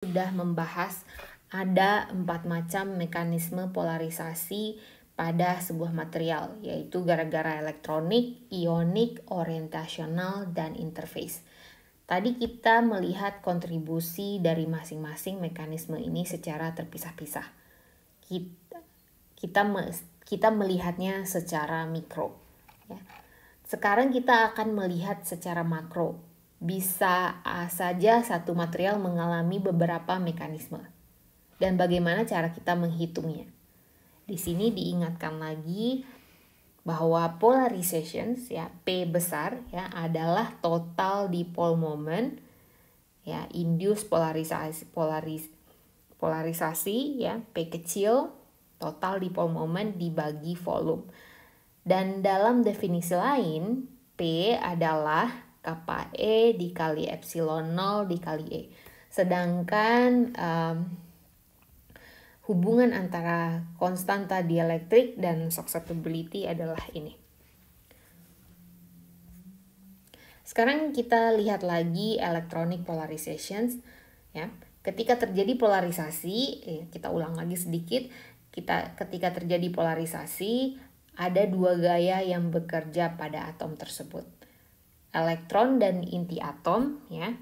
sudah membahas ada 4 macam mekanisme polarisasi pada sebuah material, yaitu gara-gara elektronik, ionik, orientasional, dan interface. Tadi kita melihat kontribusi dari masing-masing mekanisme ini secara terpisah-pisah. Kita melihatnya secara mikro. Ya. Sekarang kita akan melihat secara makro. Bisa saja satu material mengalami beberapa mekanisme. Dan bagaimana cara kita menghitungnya. Di sini diingatkan lagi bahwa polarizations, ya, P besar, ya, adalah total dipole moment, ya, induced polarisasi, ya, P kecil, total dipole moment dibagi volume. Dan dalam definisi lain, P adalah kappa E dikali epsilon 0 dikali E. Sedangkan hubungan antara konstanta dielektrik dan susceptibility adalah ini. Sekarang kita lihat lagi electronic polarizations. Ya. Ketika terjadi polarisasi, kita ulang lagi sedikit. Ketika terjadi polarisasi, ada 2 gaya yang bekerja pada atom tersebut. Elektron dan inti atom, ya.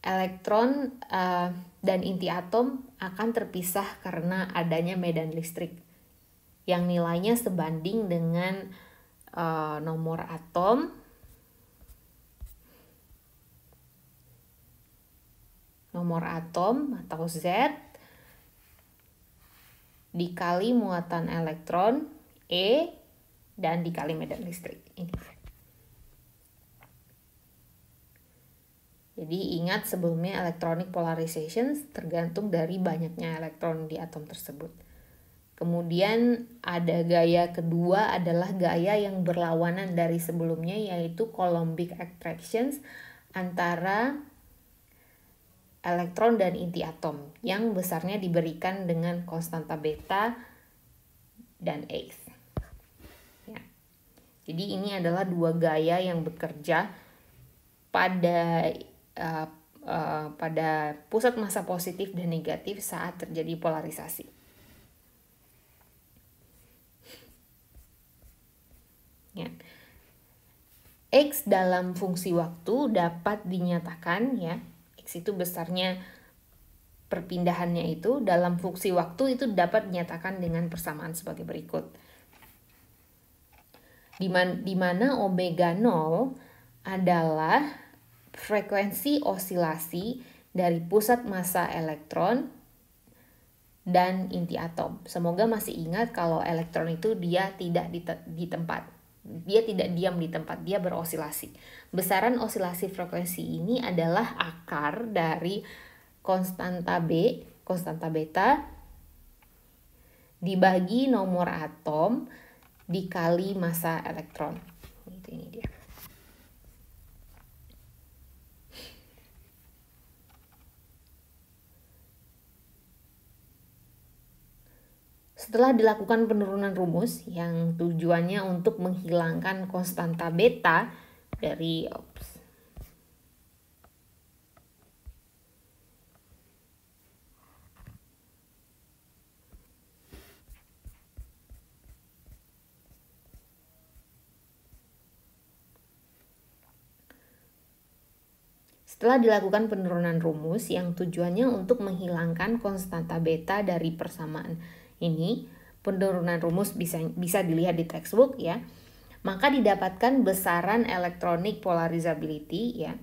Elektron dan inti atom akan terpisah karena adanya medan listrik yang nilainya sebanding dengan nomor atom atau Z dikali muatan elektron E dan dikali medan listrik ini. Jadi ingat sebelumnya electronic polarizations tergantung dari banyaknya elektron di atom tersebut. Kemudian ada gaya kedua adalah gaya yang berlawanan dari sebelumnya, yaitu Coulombic attractions antara elektron dan inti atom yang besarnya diberikan dengan konstanta beta dan X. Ya. Jadi ini adalah 2 gaya yang bekerja pada pusat massa positif dan negatif saat terjadi polarisasi. Ya. X dalam fungsi waktu dapat dinyatakan, ya, X itu besarnya perpindahannya itu dalam fungsi waktu itu dapat dinyatakan dengan persamaan sebagai berikut. Di mana omega 0 adalah frekuensi osilasi dari pusat massa elektron dan inti atom. Semoga masih ingat kalau elektron itu dia tidak di tempat. Dia tidak diam di tempat, dia berosilasi. Besaran osilasi frekuensi ini adalah akar dari konstanta beta dibagi nomor atom dikali massa elektron. Ini dia. Setelah dilakukan penurunan rumus yang tujuannya untuk menghilangkan konstanta beta dari Setelah dilakukan penurunan rumus yang tujuannya untuk menghilangkan konstanta beta dari persamaan ini, penurunan rumus bisa dilihat di textbook, ya. Maka didapatkan besaran electronic polarizability, ya.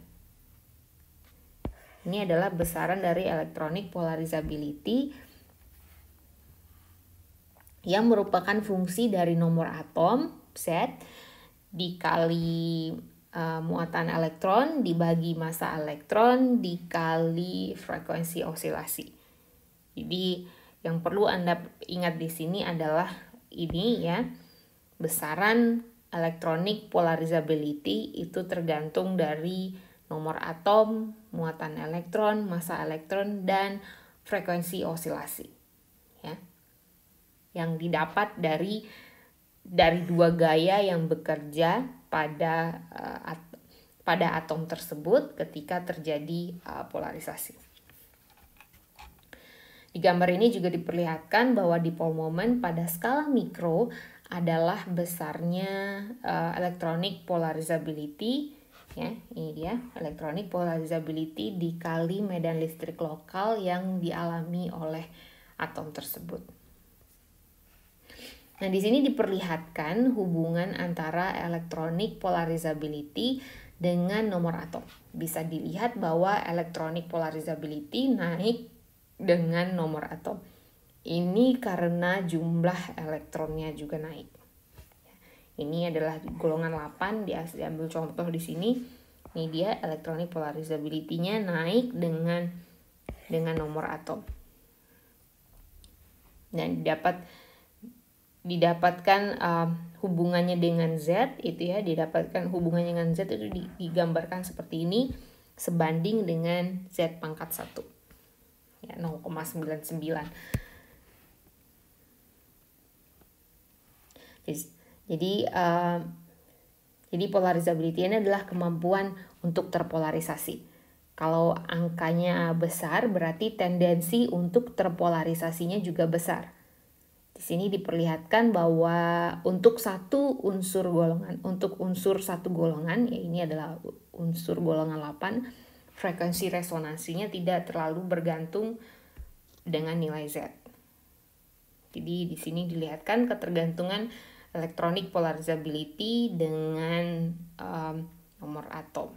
Ini adalah besaran dari electronic polarizability yang merupakan fungsi dari nomor atom Z dikali muatan elektron dibagi massa elektron dikali frekuensi osilasi. Jadi yang perlu Anda ingat di sini adalah ini, ya. Besaran electronic polarizability itu tergantung dari nomor atom, muatan elektron, massa elektron, dan frekuensi osilasi, ya. Yang didapat dari 2 gaya yang bekerja pada atom tersebut ketika terjadi polarisasi. Di gambar ini juga diperlihatkan bahwa dipole moment pada skala mikro adalah besarnya electronic polarizability, ya, ini dia electronic polarizability dikali medan listrik lokal yang dialami oleh atom tersebut. Nah, di sini diperlihatkan hubungan antara electronic polarizability dengan nomor atom. Bisa dilihat bahwa electronic polarizability naik dengan nomor atom. Ini karena jumlah elektronnya juga naik. Ini adalah golongan 8, diambil contoh di sini. Ini dia electronic polarizability-nya naik dengan nomor atom. Dan didapatkan hubungannya dengan Z itu ya, didapatkan hubungannya dengan Z itu digambarkan seperti ini, sebanding dengan Z pangkat 1 ya, 0,99. Jadi polarizability ini adalah kemampuan untuk terpolarisasi. Kalau angkanya besar berarti tendensi untuk terpolarisasinya juga besar. Di sini diperlihatkan bahwa untuk satu unsur satu golongan, ya ini adalah unsur golongan 8, frekuensi resonansinya tidak terlalu bergantung dengan nilai Z. Jadi di sini dilihatkan ketergantungan electronic polarizability dengan nomor atom.